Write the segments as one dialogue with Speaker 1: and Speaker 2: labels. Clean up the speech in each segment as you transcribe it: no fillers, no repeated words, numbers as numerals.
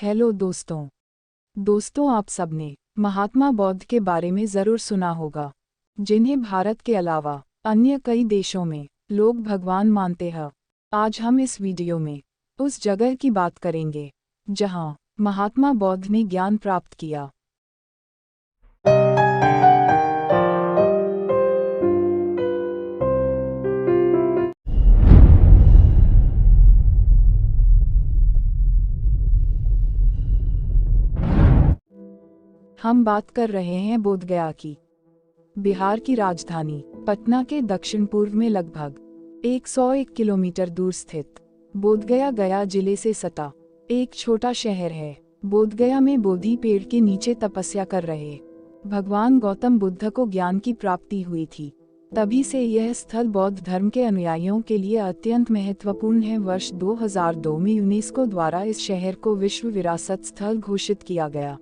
Speaker 1: Hello दोस्तों आप सबने महात्मा बौद्ध के बारे में ज़रूर सुना होगा, जिन्हें भारत के अलावा अन्य कई देशों में लोग भगवान मानते हैं। आज हम इस वीडियो में उस जगह की बात करेंगे जहां महात्मा बौद्ध ने ज्ञान प्राप्त किया। हम बात कर रहे हैं बोधगया की। बिहार की राजधानी पटना के दक्षिण पूर्व में लगभग 101 किलोमीटर दूर स्थित बोधगया गया जिले से सटा एक छोटा शहर है। बोधगया में बोधि पेड़ के नीचे तपस्या कर रहे भगवान गौतम बुद्ध को ज्ञान की प्राप्ति हुई थी। तभी से यह स्थल बौद्ध धर्म के अनुयायियों के लिए अत्यंत महत्वपूर्ण है। वर्ष 2002 में यूनेस्को द्वारा इस शहर को विश्व विरासत स्थल घोषित किया गया।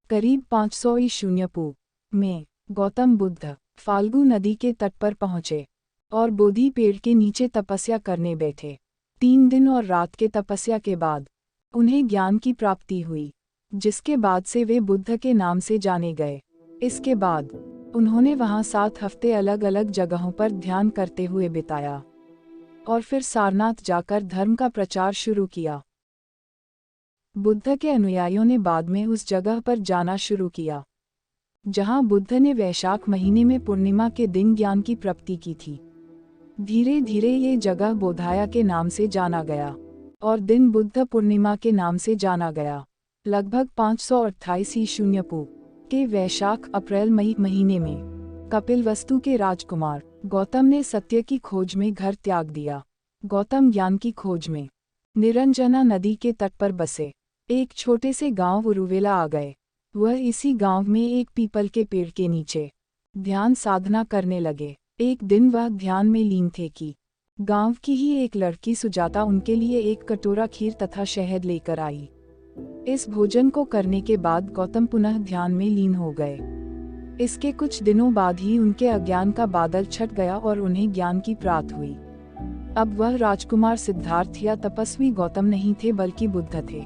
Speaker 1: करीब 500 ईस्वी पूर्व में गौतम बुद्ध फाल्गु नदी के तट पर पहुंचे और बोधि पेड़ के नीचे तपस्या करने बैठे। 3 दिन और रात के तपस्या के बाद उन्हें ज्ञान की प्राप्ति हुई, जिसके बाद से वे बुद्ध के नाम से जाने गए। इसके बाद उन्होंने वहां 7 हफ्ते अलग अलग जगहों पर ध्यान करते हुए बिताया और फिर सारनाथ जाकर धर्म का प्रचार शुरू किया। बुद्ध के अनुयायियों ने बाद में उस जगह पर जाना शुरू किया जहां बुद्ध ने वैशाख महीने में पूर्णिमा के दिन ज्ञान की प्राप्ति की थी। धीरे धीरे ये जगह बोधाया के नाम से जाना गया और दिन बुद्ध पूर्णिमा के नाम से जाना गया। लगभग 528 ईस्वी पूर्व के वैशाख अप्रैल मई महीने में कपिलवस्तु के राजकुमार गौतम ने सत्य की खोज में घर त्याग दिया। गौतम ज्ञान की खोज में निरंजना नदी के तट पर बसे एक छोटे से गांव उरुवेला आ गए। वह इसी गांव में एक पीपल के पेड़ के नीचे ध्यान साधना करने लगे। एक दिन वह ध्यान में लीन थे कि गांव की ही एक लड़की सुजाता उनके लिए एक कटोरा खीर तथा शहद लेकर आई। इस भोजन को करने के बाद गौतम पुनः ध्यान में लीन हो गए। इसके कुछ दिनों बाद ही उनके अज्ञान का बादल छट गया और उन्हें ज्ञान की प्राप्ति हुई। अब वह राजकुमार सिद्धार्थ या तपस्वी गौतम नहीं थे बल्कि बुद्ध थे।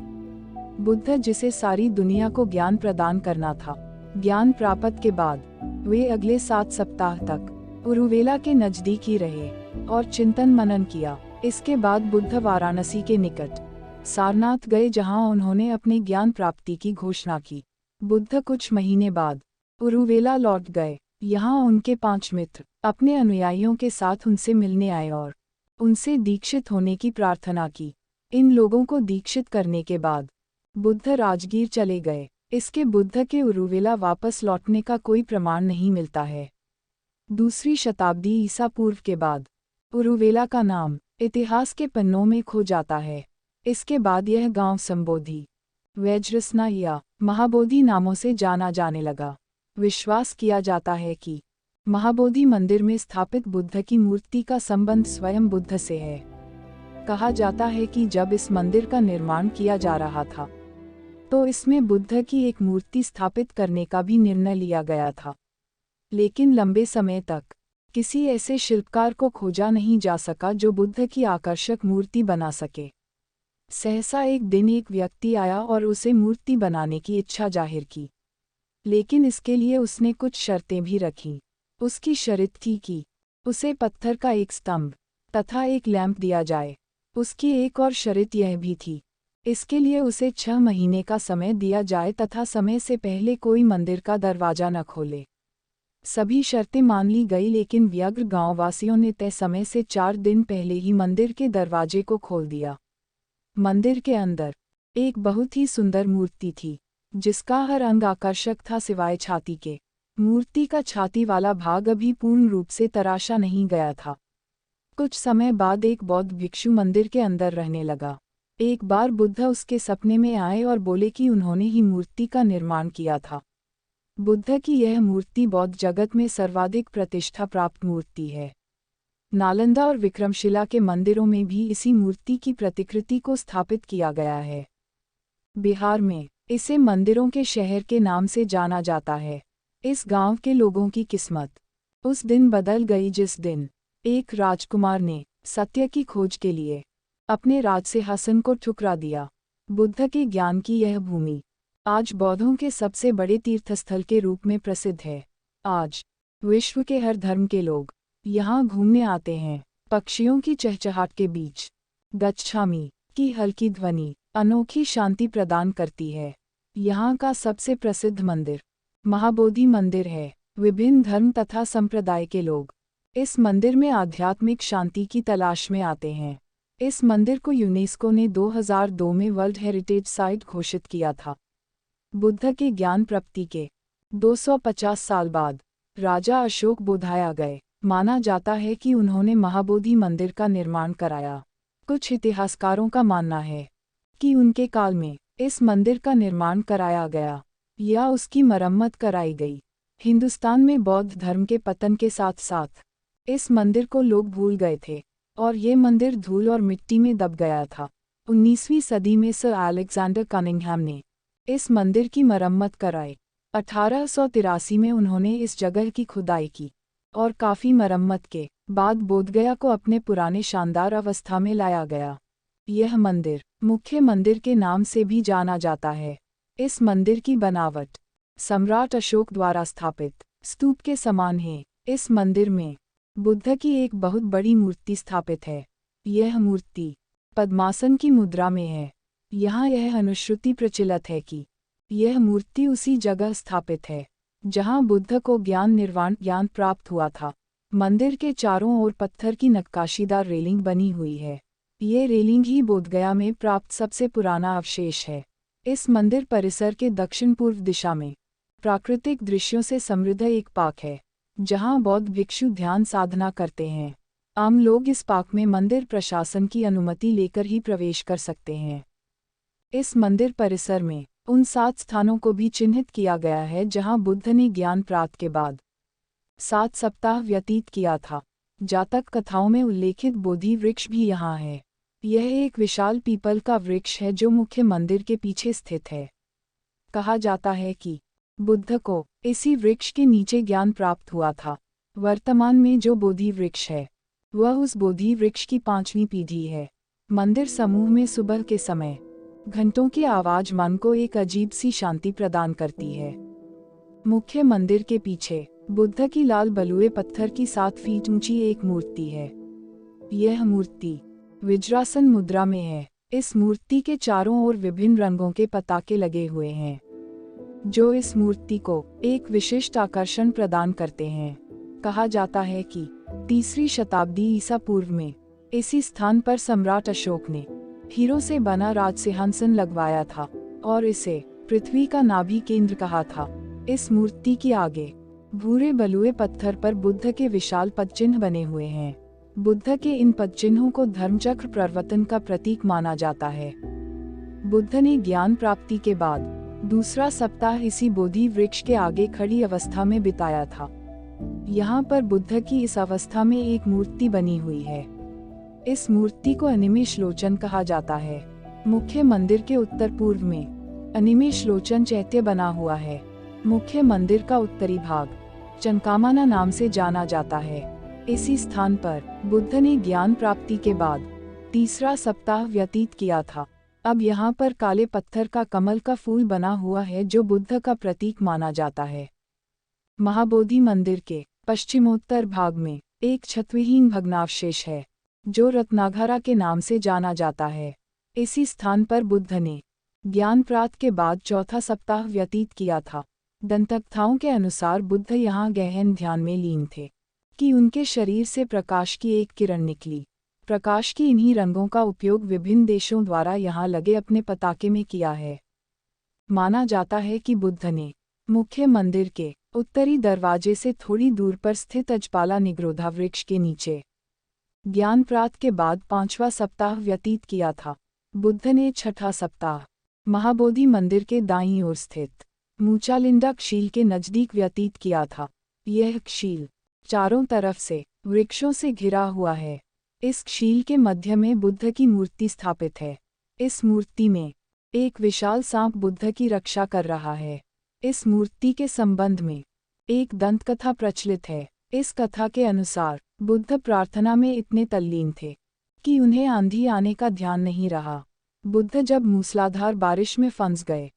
Speaker 1: बुद्ध जिसे सारी दुनिया को ज्ञान प्रदान करना था। ज्ञान प्राप्त के बाद वे अगले 7 सप्ताह तक उरुवेला के नजदीक ही रहे और चिंतन मनन किया। इसके बाद बुद्ध वाराणसी के निकट सारनाथ गए जहां उन्होंने अपने ज्ञान प्राप्ति की घोषणा की। बुद्ध कुछ महीने बाद उरुवेला लौट गए। यहाँ उनके 5 मित्र अपने अनुयायियों के साथ उनसे मिलने आए और उनसे दीक्षित होने की प्रार्थना की। इन लोगों को दीक्षित करने के बाद बुद्ध राजगीर चले गए। इसके बुद्ध के उरुवेला वापस लौटने का कोई प्रमाण नहीं मिलता है। 2वीं शताब्दी ईसा पूर्व के बाद उरुवेला का नाम इतिहास के पन्नों में खो जाता है। इसके बाद यह गांव संबोधि, वज्रस्ना या महाबोधि नामों से जाना जाने लगा। विश्वास किया जाता है कि महाबोधि मंदिर में स्थापित बुद्ध की मूर्ति का संबंध स्वयं बुद्ध से है। कहा जाता है कि जब इस मंदिर का निर्माण किया जा रहा था तो इसमें बुद्ध की एक मूर्ति स्थापित करने का भी निर्णय लिया गया था, लेकिन लंबे समय तक किसी ऐसे शिल्पकार को खोजा नहीं जा सका जो बुद्ध की आकर्षक मूर्ति बना सके। सहसा एक दिन एक व्यक्ति आया और उसे मूर्ति बनाने की इच्छा जाहिर की, लेकिन इसके लिए उसने कुछ शर्तें भी रखीं। उसकी शर्त थी कि उसे पत्थर का एक स्तंभ तथा एक लैंप दिया जाए। उसकी एक और शर्त यह भी थी, इसके लिए उसे 6 महीने का समय दिया जाए तथा समय से पहले कोई मंदिर का दरवाजा न खोले। सभी शर्तें मान ली गई, लेकिन व्यग्र गांववासियों ने तय समय से 4 दिन पहले ही मंदिर के दरवाजे को खोल दिया। मंदिर के अंदर एक बहुत ही सुंदर मूर्ति थी, जिसका हर अंग आकर्षक था सिवाय छाती के। मूर्ति का छाती वाला भाग अभी पूर्ण रूप से तराशा नहीं गया था। कुछ समय बाद एक बौद्ध भिक्षु मंदिर के अंदर रहने लगा। एक बार बुद्ध उसके सपने में आए और बोले कि उन्होंने ही मूर्ति का निर्माण किया था। बुद्ध की यह मूर्ति बौद्ध जगत में सर्वाधिक प्रतिष्ठा प्राप्त मूर्ति है। नालंदा और विक्रमशिला के मंदिरों में भी इसी मूर्ति की प्रतिकृति को स्थापित किया गया है। बिहार में इसे मंदिरों के शहर के नाम से जाना जाता है। इस गांव के लोगों की किस्मत उस दिन बदल गई जिस दिन एक राजकुमार ने सत्य की खोज के लिए अपने राजसिंहासन को ठुकरा दिया। बुद्ध के ज्ञान की यह भूमि आज बौद्धों के सबसे बड़े तीर्थस्थल के रूप में प्रसिद्ध है। आज विश्व के हर धर्म के लोग यहाँ घूमने आते हैं। पक्षियों की चहचहाट के बीच गच्छामि की हल्की ध्वनि अनोखी शांति प्रदान करती है। यहाँ का सबसे प्रसिद्ध मंदिर महाबोधि मंदिर है। विभिन्न धर्म तथा संप्रदाय के लोग इस मंदिर में आध्यात्मिक शांति की तलाश में आते हैं। इस मंदिर को यूनेस्को ने 2002 में वर्ल्ड हेरिटेज साइट घोषित किया था। बुद्ध के ज्ञान प्राप्ति के 250 साल बाद राजा अशोक बोधाया गए। माना जाता है कि उन्होंने महाबोधि मंदिर का निर्माण कराया। कुछ इतिहासकारों का मानना है कि उनके काल में इस मंदिर का निर्माण कराया गया या उसकी मरम्मत कराई गई। हिंदुस्तान में बौद्ध धर्म के पतन के साथ साथ इस मंदिर को लोग भूल गए थे और ये मंदिर धूल और मिट्टी में दब गया था। 19वीं सदी में सर अलेक्जेंडर कनिंघम ने इस मंदिर की मरम्मत कराई। 1883 में उन्होंने इस जगह की खुदाई की और काफ़ी मरम्मत के बाद बोधगया को अपने पुराने शानदार अवस्था में लाया गया। यह मंदिर मुख्य मंदिर के नाम से भी जाना जाता है। इस मंदिर की बनावट सम्राट अशोक द्वारा स्थापित स्तूप के समान है। इस मंदिर में बुद्ध की एक बहुत बड़ी मूर्ति स्थापित है। यह मूर्ति पद्मासन की मुद्रा में है। यहाँ यह अनुश्रुति प्रचलित है कि यह मूर्ति उसी जगह स्थापित है जहाँ बुद्ध को निर्वाण ज्ञान प्राप्त हुआ था। मंदिर के चारों ओर पत्थर की नक्काशीदार रेलिंग बनी हुई है। ये रेलिंग ही बोधगया में प्राप्त सबसे पुराना अवशेष है। इस मंदिर परिसर के दक्षिण पूर्व दिशा में प्राकृतिक दृश्यों से समृद्ध एक पार्क है जहां बौद्ध भिक्षु ध्यान साधना करते हैं। आम लोग इस पार्क में मंदिर प्रशासन की अनुमति लेकर ही प्रवेश कर सकते हैं। इस मंदिर परिसर में उन 7 स्थानों को भी चिन्हित किया गया है जहां बुद्ध ने ज्ञान प्राप्त के बाद 7 सप्ताह व्यतीत किया था। जातक कथाओं में उल्लेखित बोधि वृक्ष भी यहाँ है। यह एक विशाल पीपल का वृक्ष है जो मुख्य मंदिर के पीछे स्थित है। कहा जाता है कि बुद्ध को इसी वृक्ष के नीचे ज्ञान प्राप्त हुआ था। वर्तमान में जो बोधि वृक्ष है वह उस बोधि वृक्ष की 5वीं पीढ़ी है। मंदिर समूह में सुबह के समय घंटों की आवाज मन को एक अजीब सी शांति प्रदान करती है। मुख्य मंदिर के पीछे बुद्ध की लाल बलुए पत्थर की 7 फीट ऊंची एक मूर्ति है। यह मूर्ति वज्रासन मुद्रा में है। इस मूर्ति के चारों ओर विभिन्न रंगों के पताके लगे हुए हैं जो इस मूर्ति को एक विशिष्ट आकर्षण प्रदान करते हैं। कहा जाता है कि 3री शताब्दी ईसा पूर्व में इसी स्थान पर सम्राट अशोक ने हीरो से बना राजसिंहासन लगवाया था और इसे पृथ्वी का नाभि केंद्र कहा था। इस मूर्ति के आगे भूरे बलुए पत्थर पर बुद्ध के विशाल पदचिन्ह बने हुए हैं। बुद्ध के इन पदचिन्हों को धर्मचक्र प्रवर्तन का प्रतीक माना जाता है। बुद्ध ने ज्ञान प्राप्ति के बाद दूसरा सप्ताह इसी बोधि वृक्ष के आगे खड़ी अवस्था में बिताया था। यहाँ पर बुद्ध की इस अवस्था में एक मूर्ति बनी हुई है। इस मूर्ति को अनिमेष लोचन कहा जाता है। मुख्य मंदिर के उत्तर पूर्व में अनिमेष लोचन चैत्य बना हुआ है। मुख्य मंदिर का उत्तरी भाग चनकामाना नाम से जाना जाता है। इसी स्थान पर बुद्ध ने ज्ञान प्राप्ति के बाद तीसरा सप्ताह व्यतीत किया था। अब यहाँ पर काले पत्थर का कमल का फूल बना हुआ है जो बुद्ध का प्रतीक माना जाता है। महाबोधि मंदिर के पश्चिमोत्तर भाग में एक छतविहीन भग्नावशेष है जो रत्नाघरा के नाम से जाना जाता है। इसी स्थान पर बुद्ध ने ज्ञान प्राप्त के बाद चौथा सप्ताह व्यतीत किया था। दंतकथाओं के अनुसार बुद्ध यहाँ गहन ध्यान में लीन थे कि उनके शरीर से प्रकाश की एक किरण निकली। प्रकाश की इन्हीं रंगों का उपयोग विभिन्न देशों द्वारा यहाँ लगे अपने पताके में किया है। माना जाता है कि बुद्ध ने मुख्य मंदिर के उत्तरी दरवाजे से थोड़ी दूर पर स्थित अजपाला निग्रोधा वृक्ष के नीचे ज्ञान प्राप्त के बाद 5वां सप्ताह व्यतीत किया था। बुद्ध ने 6ठा सप्ताह महाबोधि मंदिर के दाईं ओर स्थित मूचालिंडा क्षील के नजदीक व्यतीत किया था। यह क्षील चारों तरफ से वृक्षों से घिरा हुआ है। इस क्षील के मध्य में बुद्ध की मूर्ति स्थापित है। इस मूर्ति में एक विशाल सांप बुद्ध की रक्षा कर रहा है। इस मूर्ति के संबंध में एक दंतकथा प्रचलित है। इस कथा के अनुसार बुद्ध प्रार्थना में इतने तल्लीन थे कि उन्हें आंधी आने का ध्यान नहीं रहा। बुद्ध जब मूसलाधार बारिश में फंस गए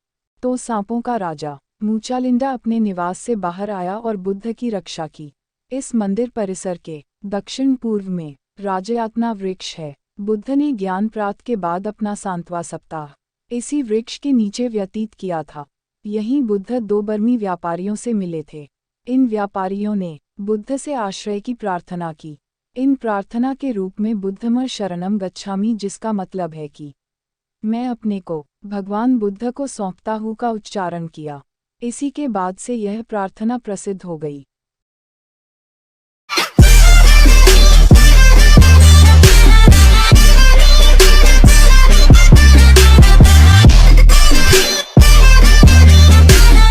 Speaker 1: तो सांपों का राजा मूचालिंडा अपने निवास से बाहर आया और बुद्ध की रक्षा की। इस मंदिर परिसर के दक्षिण पूर्व में राजयातना वृक्ष है। बुद्ध ने ज्ञान प्राप्त के बाद अपना सांतवा सप्ताह इसी वृक्ष के नीचे व्यतीत किया था। यहीं बुद्ध दो बर्मी व्यापारियों से मिले थे। इन व्यापारियों ने बुद्ध से आश्रय की प्रार्थना की। इन प्रार्थना के रूप में बुद्धम शरणम गच्छामि, जिसका मतलब है कि मैं अपने को भगवान बुद्ध को सौंपता हूँ का उच्चारण किया। इसी के बाद से यह प्रार्थना प्रसिद्ध हो गई।